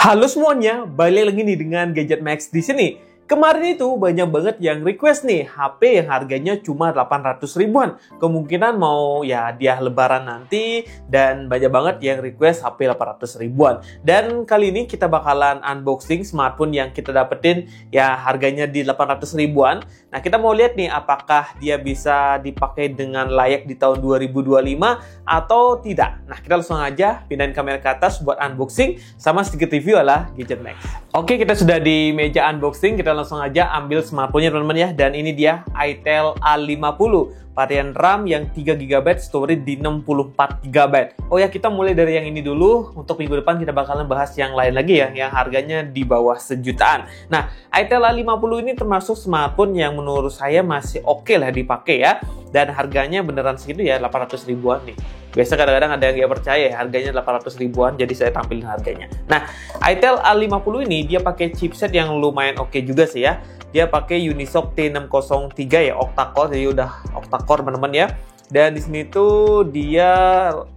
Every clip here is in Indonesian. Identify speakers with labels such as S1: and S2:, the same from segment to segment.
S1: Halo semuanya, balik lagi nih dengan Gadget Max di sini. Kemarin itu banyak banget yang request nih HP yang harganya cuma 800 ribuan. Kemungkinan mau ya dia lebaran nanti dan banyak banget yang request HP 800 ribuan. Dan kali ini kita bakalan unboxing smartphone yang kita dapetin ya harganya di 800 ribuan. Nah, kita mau lihat nih apakah dia bisa dipakai dengan layak di tahun 2025 atau tidak. Nah, kita langsung aja pindahin kamera ke atas buat unboxing sama sedikit review ala Gadget Max. Oke, kita sudah di meja unboxing, kita langsung aja ambil smartphone-nya teman-teman ya. Dan ini dia Itel A50 varian RAM yang 3GB, storage di 64GB. Oh ya, kita mulai dari yang ini dulu. Untuk minggu depan kita bakalan bahas yang lain lagi ya, yang harganya di bawah sejutaan. Nah, Itel A50 ini termasuk smartphone yang menurut saya masih oke lah dipakai ya. Dan harganya beneran segitu ya, 800 ribuan nih. Biasa kadang-kadang ada yang nggak percaya ya, harganya 800 ribuan, jadi saya tampilin harganya. Nah, Itel A50 ini dia pakai chipset yang lumayan oke juga sih ya. Dia pakai Unisoc T603 ya, octa-core, jadi udah octa-core teman-teman ya. Dan di sini tuh dia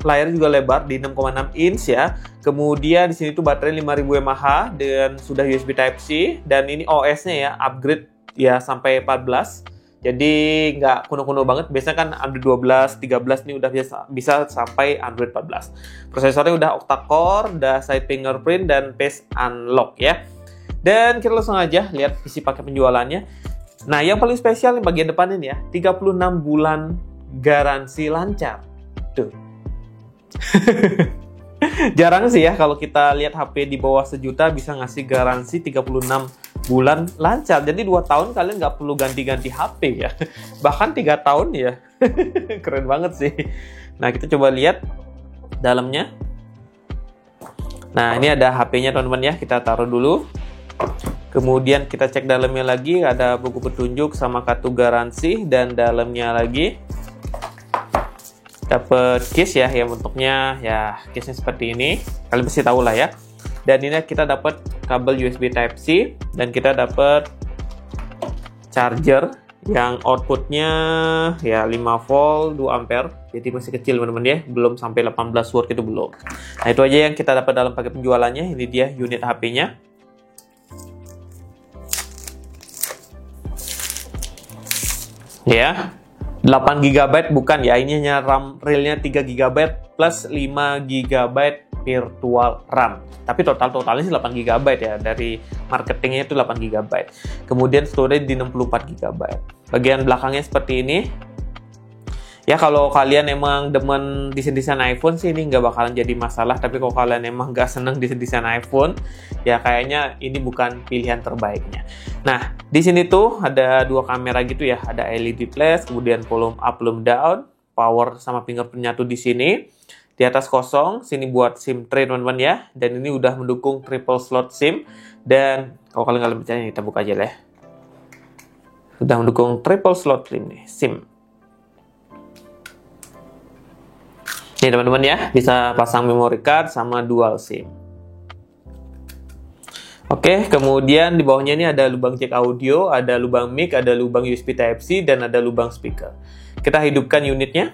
S1: layarnya juga lebar di 6,6 inch ya. Kemudian di sini tuh baterai 5000 mAh dan sudah USB Type-C, dan ini OS-nya ya upgrade ya sampai 14. Jadi nggak kuno-kuno banget, biasanya kan Android 12, 13 ini udah bisa sampai Android 14. Prosesornya udah octa-core, udah side fingerprint dan face unlock ya. Dan kita langsung aja lihat isi paket penjualannya. Nah, yang paling spesial di bagian depan ini ya, 36 bulan garansi lancar. Tuh. Jarang sih ya kalau kita lihat HP di bawah sejuta bisa ngasih garansi 36 bulan lancar. Jadi 2 tahun kalian nggak perlu ganti-ganti HP ya. Bahkan 3 tahun ya. Keren banget sih. Nah, kita coba lihat dalamnya. Nah, ini ada HP-nya teman-teman ya. Kita taruh dulu. Kemudian kita cek dalamnya lagi. Ada buku petunjuk sama kartu garansi. Dan dalamnya lagi dapat case ya, yang bentuknya ya case-nya seperti ini. Kalian pasti tahu lah ya. Dan ini kita dapat kabel USB Type-C dan kita dapat charger yang outputnya ya 5 volt 2 ampere. Jadi masih kecil teman-teman ya, belum sampai 18 watt itu belum. Nah, itu aja yang kita dapat dalam paket penjualannya. Ini dia unit HP-nya. Ya. 8GB bukan ya, ini hanya RAM realnya 3GB plus 5GB virtual RAM. Tapi totalnya sih 8GB ya, dari marketingnya itu 8GB. Kemudian storage di 64GB. Bagian belakangnya seperti ini. Ya, kalau kalian emang demen desain-desain iPhone sih ini nggak bakalan jadi masalah. Tapi kalau kalian emang nggak seneng desain-desain iPhone, ya kayaknya ini bukan pilihan terbaiknya. Nah, di sini tuh ada 2 kamera gitu ya. Ada LED flash, kemudian volume up, volume down, power sama fingerprint tuh di sini. Di atas kosong, sini buat SIM tray teman-teman ya. Dan ini udah mendukung triple slot SIM. Dan kalau kalian nggak percaya, kita buka aja lah ya. Sudah mendukung triple slot SIM. Ini teman-teman ya, bisa pasang memory card sama dual SIM. Oke, kemudian di bawahnya ini ada lubang jack audio, ada lubang mic, ada lubang USB Type-C, dan ada lubang speaker. Kita hidupkan unitnya.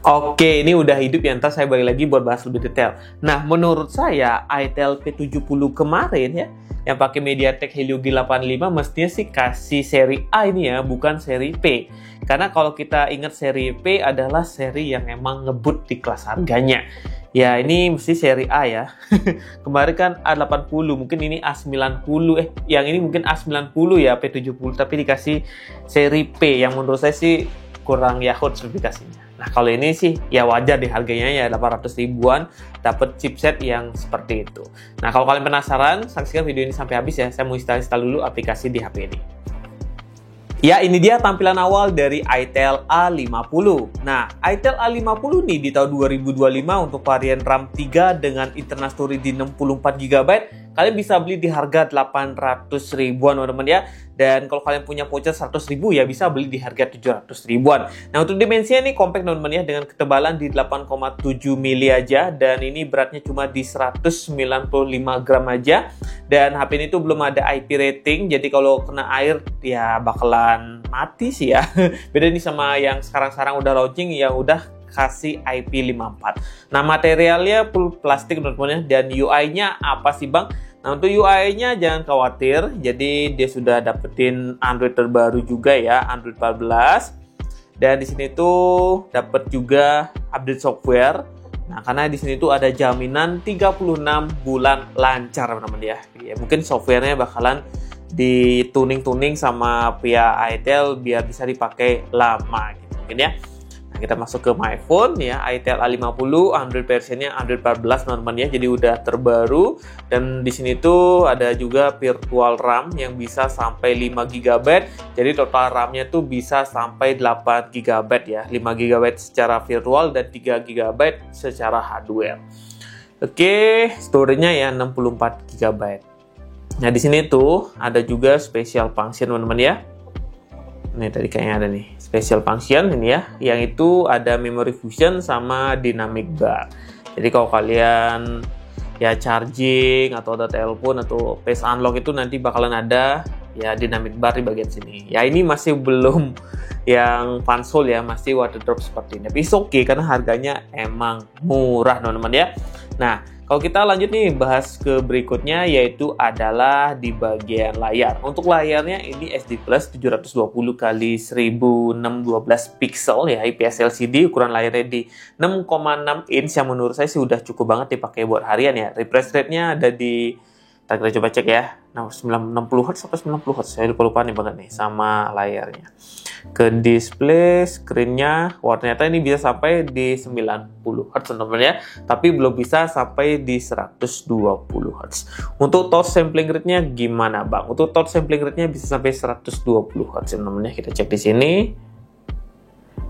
S1: Oke, ini udah hidup ya, ntar saya balik lagi buat bahas lebih detail. Nah, menurut saya Itel P70 kemarin ya, yang pakai MediaTek Helio G85 mestinya sih kasih seri A ini ya, bukan seri P. Karena kalau kita ingat seri P adalah seri yang emang ngebut di kelas harganya. Ya, ini mesti seri A ya. Kemarin kan A80, mungkin ini A90, yang ini mungkin A90 ya, P70, tapi dikasih seri P yang menurut saya sih kurang Yahoo spesifikasinya. Nah, kalau ini sih ya wajar di harganya ya 800 ribuan dapat chipset yang seperti itu. Nah, kalau kalian penasaran, saksikan video ini sampai habis ya. Saya mau install dulu aplikasi di HP ini. Ya, ini dia tampilan awal dari Itel A50. Nah, Itel A50 nih di tahun 2025 untuk varian RAM 3 dengan internal storage di 64GB, kalian bisa beli di harga 800 ribuan teman-teman ya. Dan kalau kalian punya voucher 100 ribu ya bisa beli di harga 700 ribuan. Nah, untuk dimensinya ini compact teman-teman ya, dengan ketebalan di 8,7 mili aja. Dan ini beratnya cuma di 195 gram aja. Dan HP ini tuh belum ada IP rating, jadi kalau kena air ya bakalan mati sih ya. Beda nih sama yang sekarang-sekarang udah launching yang udah kasih IP54. Nah, materialnya full plastik teman-teman ya. Dan UI-nya apa sih Bang? Nah, untuk UI-nya jangan khawatir. Jadi dia sudah dapetin Android terbaru juga ya, Android 14. Dan di sini tuh dapat juga update software. Nah, karena di sini tuh ada jaminan 36 bulan lancar teman-teman ya. Ya, mungkin softwarenya bakalan dituning-tuning sama pihak itel biar bisa dipakai lama gitu mungkin ya. Nah, kita masuk ke My Phone ya, itel A50, Android versionnya Android 14 teman-teman ya. Jadi udah terbaru dan di sini tuh ada juga virtual RAM yang bisa sampai 5 GB. Jadi total RAM-nya tuh bisa sampai 8 GB ya. 5 GB secara virtual dan 3 GB secara hardware. Oke, storage-nya ya 64 GB. Nah, di sini tuh ada juga special function teman-teman ya. Ini tadi kayaknya ada nih special function ini ya, yang itu ada memory fusion sama dynamic bar. Jadi kalau kalian ya charging atau ada telepon atau face unlock itu nanti bakalan ada ya dynamic bar di bagian sini. Ya ini masih belum yang fansol ya, masih water drop seperti ini. Tapi it's okay karena harganya emang murah teman-teman ya. Nah, kalau kita lanjut nih bahas ke berikutnya yaitu adalah di bagian layar. Untuk layarnya ini SD Plus 720 x 1612 pixel ya, IPS LCD, ukuran layarnya di 6,6 inch yang menurut saya sih udah cukup banget dipakai buat harian ya. Refresh rate-nya ada di, kita coba cek ya. Nah, 60 Hz sampai 90 Hz. Saya lupa nih banget nih sama layarnya. Ke display screen-nya, wah ternyata ini bisa sampai di 90 Hz teman-teman ya. Tapi belum bisa sampai di 120 Hz. Untuk touch sampling rate-nya gimana, Bang? Untuk touch sampling rate-nya bisa sampai 120 Hz teman-teman ya. Kita cek di sini.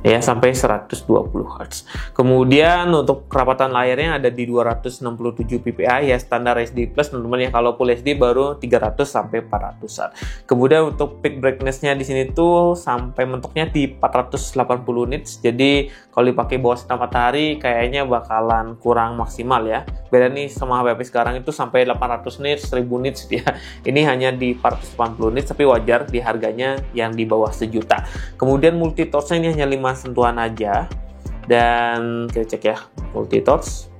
S1: Ya, sampai 120 Hz. Kemudian untuk kerapatan layarnya ada di 267 ppi ya, standar SD Plus teman-teman ya. Kalau Full HD baru 300 sampai 400-an. Kemudian untuk peak brightness-nya di sini tuh sampai mentoknya di 480 nits. Jadi kalau dipakai bawah sinar matahari kayaknya bakalan kurang maksimal ya. Beda nih sama HP sekarang itu sampai 800 nits, 1000 nits ya. Ini hanya di 480 nits tapi wajar di harganya yang di bawah sejuta. Kemudian multi touch-nya ini hanya 5 sentuhan aja, dan kita cek ya multi touch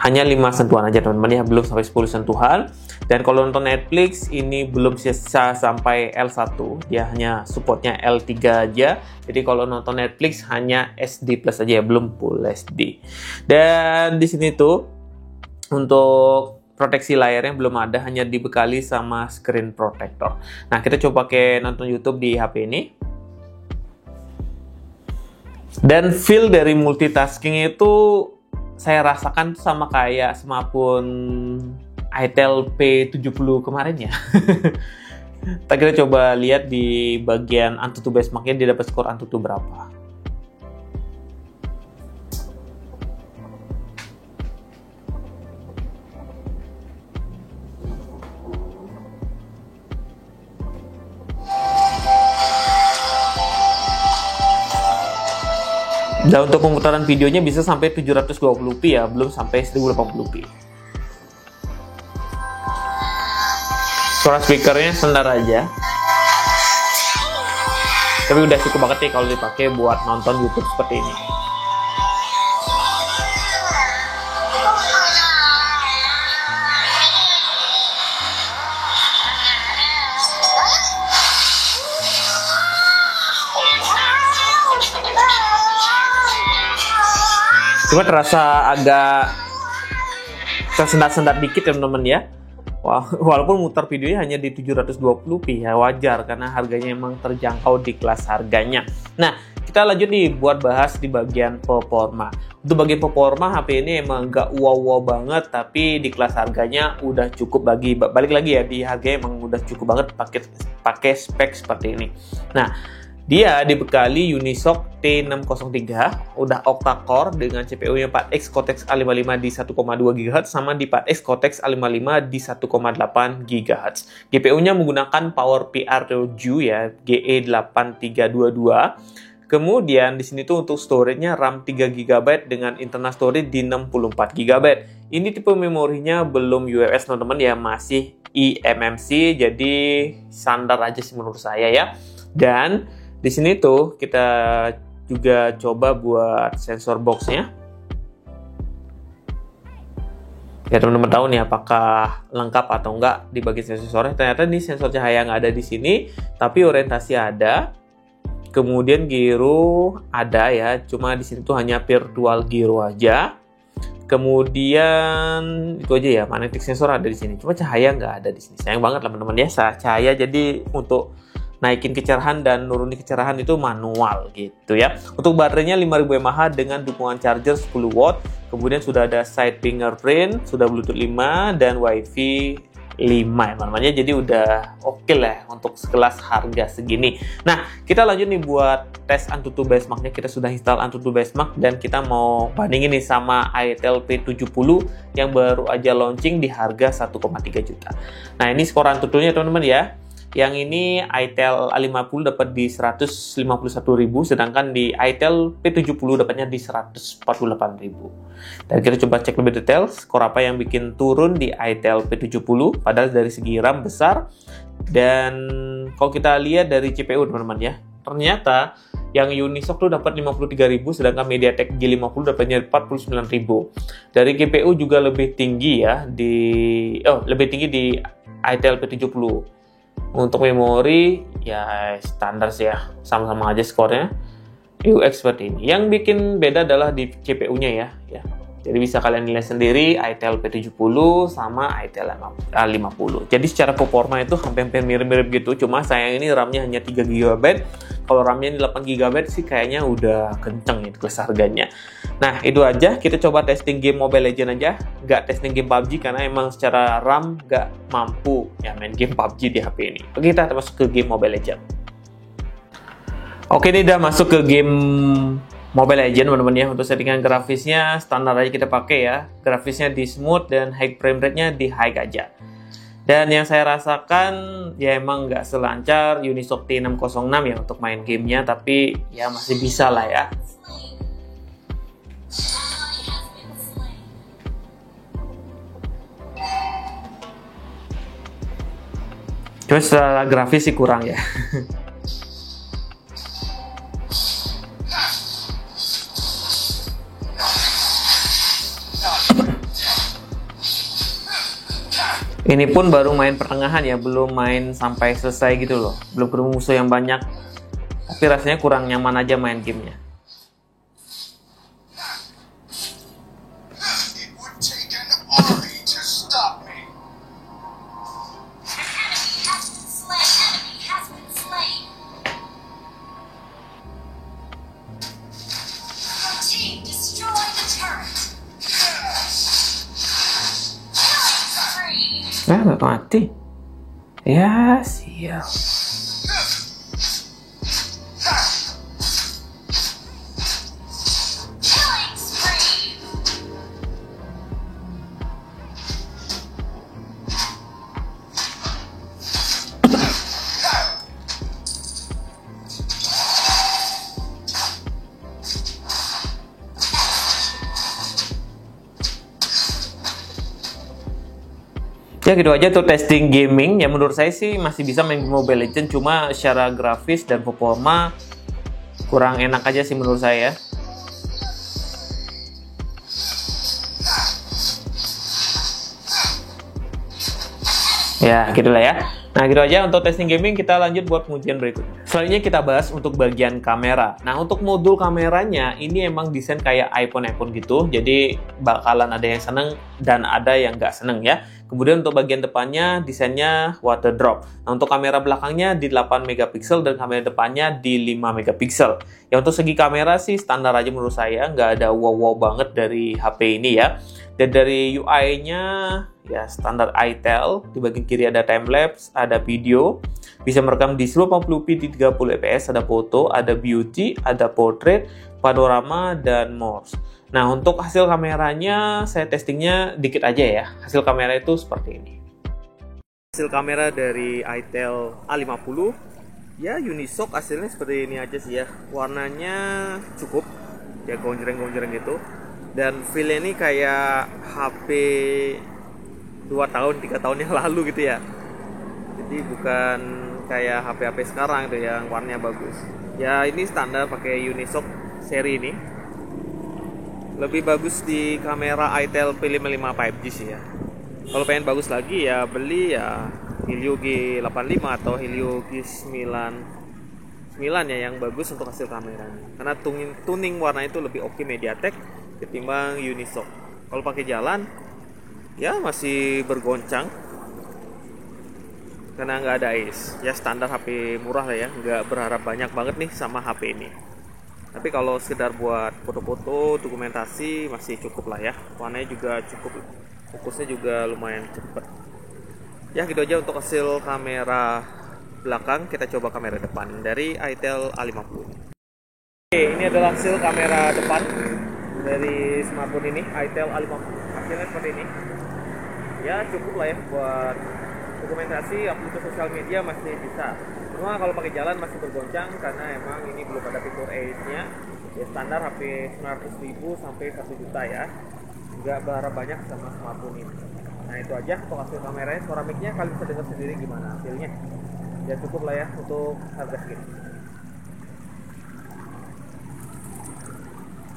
S1: hanya 5 sentuhan aja teman-teman ya, belum sampai 10 sentuhan. Dan kalau nonton Netflix ini belum bisa sampai L1, dia hanya supportnya L3 aja. Jadi kalau nonton Netflix hanya SD Plus aja ya, belum Full HD. Dan di sini tuh untuk proteksi layarnya belum ada, hanya dibekali sama screen protector. Nah, kita coba pakai nonton YouTube di HP ini. Dan feel dari multitasking itu saya rasakan sama kayak smartphone itel P70 kemarin ya. Kita coba lihat di bagian Antutu benchmark-nya dia dapat skor Antutu berapa. Dan untuk pemutaran videonya bisa sampai 720p ya, belum sampai 1080p. Suara speakernya standar aja. Tapi udah cukup banget nih kalau dipakai buat nonton YouTube seperti ini. Cuma terasa agak tersendat-sendat dikit ya teman-teman ya. Walaupun muter videonya hanya di 720p ya, wajar karena harganya emang terjangkau di kelas harganya. Nah, kita lanjut nih buat bahas di bagian performa. Untuk bagian performa HP ini emang nggak wow-wow banget, tapi di kelas harganya udah cukup balik lagi ya, di harganya emang udah cukup banget pakai spek seperti ini. Nah, dia dibekali Unisoc T603, udah octa-core dengan CPU-nya 4X Cortex A55 di 1,2 GHz sama di 4X Cortex A55 di 1,8 GHz. GPU-nya menggunakan Power PR7 ya, GE8322. Kemudian di sini tuh untuk storage-nya RAM 3 GB dengan internal storage di 64 GB. Ini tipe memorinya belum UFS teman-teman ya, masih eMMC, jadi standar aja sih menurut saya ya. Dan Di sini tuh kita juga coba buat sensor boxnya. Ya teman-teman tahu nih apakah lengkap atau enggak di bagian sensornya. Ternyata nih sensor cahaya nggak ada di sini, tapi orientasi ada. Kemudian giro ada ya, cuma di sini tuh hanya virtual giro aja. Kemudian itu aja ya, magnetic sensor ada di sini, cuma cahaya nggak ada di sini. Sayang banget teman-teman ya, cahaya jadi untuk naikin kecerahan dan nurunin kecerahan itu manual gitu ya. Untuk baterainya 5000 mAh dengan dukungan charger 10 watt. Kemudian sudah ada side fingerprint, sudah Bluetooth 5 dan Wi-Fi 5 ya teman-teman. Jadi udah oke lah untuk sekelas harga segini. Nah, kita lanjut nih buat tes Antutu Benchmark-nya. Kita sudah install Antutu Benchmark dan kita mau bandingin nih sama itel P70 yang baru aja launching di harga 1,3 juta. Nah, ini skor Antutunya teman-teman ya. Yang ini itel A50 dapat di 151.000, sedangkan di itel P70 dapatnya di 148.000. Dan kita coba cek lebih detail skor apa yang bikin turun di itel P70, padahal dari segi RAM besar. Dan kalau kita lihat dari CPU teman-teman ya, ternyata yang Unisoc tuh dapat 53.000, sedangkan MediaTek G50 dapatnya 49.000. Dari GPU juga lebih tinggi ya lebih tinggi di itel P70. Untuk memori ya standar sih ya, sama-sama aja skornya. UX seperti ini. Yang bikin beda adalah di CPU-nya ya. Jadi bisa kalian nilai sendiri itel P70 sama itel A50. Jadi secara performa itu hampir mirip-mirip gitu. Cuma sayang ini RAM-nya hanya 3 GB. Kalau RAM-nya 8 GB sih kayaknya udah kenceng itu kelas harganya. Nah, itu aja. Kita coba testing game Mobile Legends aja. Nggak testing game PUBG karena emang secara RAM nggak mampu ya main game PUBG di HP ini. Oke, kita masuk ke game Mobile Legends. Oke, ini udah masuk ke game Mobile Legends teman-teman ya. Untuk settingan grafisnya standar aja kita pakai ya. Grafisnya di smooth dan high frame rate-nya di high aja. Dan yang saya rasakan ya emang nggak selancar Unisoc T606 ya untuk main gamenya, tapi ya masih bisa lah ya. Cuma secara grafis sih kurang ya. Ini pun baru main pertengahan ya, belum main sampai selesai gitu loh. Belum ketemu musuh yang banyak. Tapi rasanya kurang nyaman aja main gamenya. Nah, nggak mati. Ya, sial. Ya gitu aja tuh testing gaming. Ya menurut saya sih masih bisa main Mobile Legends, cuma secara grafis dan performa kurang enak aja sih menurut saya. Ya gitulah ya. Nah gitu aja untuk testing gaming. Kita lanjut buat pengujian berikutnya. Selanjutnya kita bahas untuk bagian kamera. Nah untuk modul kameranya ini emang desain kayak iPhone gitu. Jadi bakalan ada yang seneng dan ada yang nggak seneng ya. Kemudian untuk bagian depannya desainnya water drop. Nah untuk kamera belakangnya di 8 megapiksel dan kamera depannya di 5 megapiksel. Ya untuk segi kamera sih standar aja menurut saya, nggak ada wow-wow banget dari HP ini ya. Dan dari UI-nya ya standar itel. Di bagian kiri ada timelapse, ada video, bisa merekam di 1080p di 30 fps, ada foto, ada beauty, ada portrait, panorama, dan more. Nah untuk hasil kameranya saya testingnya dikit aja ya. Hasil kamera itu seperti ini. Hasil kamera dari itel A50 ya Unisoc hasilnya seperti ini aja sih ya. Warnanya cukup ya, gonjreng-gonjreng gitu. Dan feel ini kayak HP 2 tahun 3 tahun yang lalu gitu ya. Jadi bukan kayak HP-HP sekarang tuh yang warnanya bagus. Ya ini standar pakai Unisoc seri ini. Lebih bagus di kamera itel P55 5G sih ya. Kalau pengen bagus lagi ya beli ya Helio G85 atau Helio G99 ya yang bagus untuk hasil kameranya. Karena tuning warna itu lebih oke MediaTek ketimbang Unisoc. Kalau pakai jalan ya masih bergoncang karena nggak ada ACE. Ya standar HP murah lah ya, nggak berharap banyak banget nih sama HP ini. Tapi kalau sekedar buat foto-foto, dokumentasi masih cukup lah ya. Warnanya juga cukup, fokusnya juga lumayan cepet. Ya gitu aja untuk hasil kamera belakang. Kita coba kamera depan dari itel A50. Oke, ini adalah hasil kamera depan dari smartphone ini, itel A50. Hasilnya seperti ini. Ya cukup lah ya buat dokumentasi, upload ke sosial media masih bisa. Cuma kalau pakai jalan masih bergoncang karena emang ini belum ada fitur ACE-nya. Ya standar HP 900.000 sampai 1 juta ya. Nggak berharap banyak sama smartphone ini. Nah itu aja untuk hasil kameranya. Suara mic-nya kalian bisa dengar sendiri gimana hasilnya. Ya cukup lah ya untuk harga segini.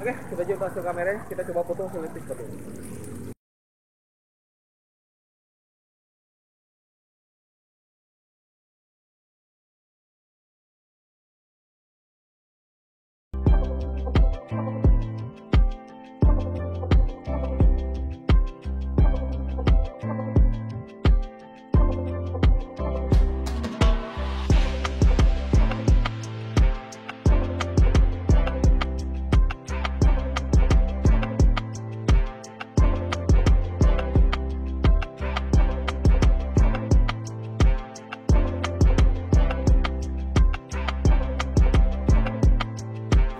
S1: Oke, kita coba hasil kameranya. Kita coba foto hasilnya seperti ini.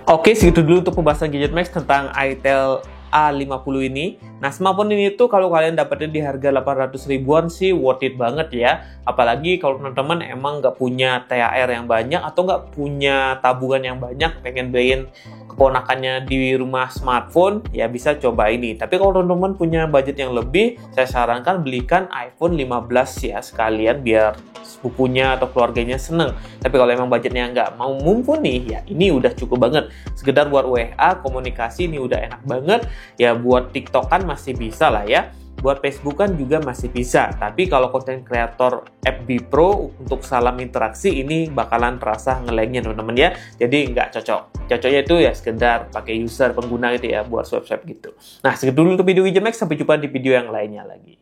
S1: Oke, segitu dulu untuk pembahasan Gadget Max tentang itel A50 ini. Nah, smartphone ini tuh kalau kalian dapetin di harga 800 ribuan sih worth it banget ya. Apalagi kalau teman-teman emang nggak punya THR yang banyak atau nggak punya tabungan yang banyak, pengen beliin keponakannya di rumah smartphone, ya bisa coba ini. Tapi kalau teman-teman punya budget yang lebih, saya sarankan belikan iPhone 15 ya sekalian biar sepupunya atau keluarganya seneng. Tapi kalau emang budgetnya nggak mau mumpuni, ya ini udah cukup banget. Sekedar buat WA, komunikasi ini udah enak banget. Ya buat TikTokan masih bisa lah ya. Buat Facebookan juga masih bisa. Tapi kalau konten kreator FB Pro untuk salam interaksi ini bakalan terasa ngelengnya teman-teman ya. Jadi nggak cocok. Cocoknya itu ya sekedar pakai user pengguna gitu ya buat swipe-swipe gitu. Nah segitu dulu untuk video Gadget Max. Sampai jumpa di video yang lainnya lagi.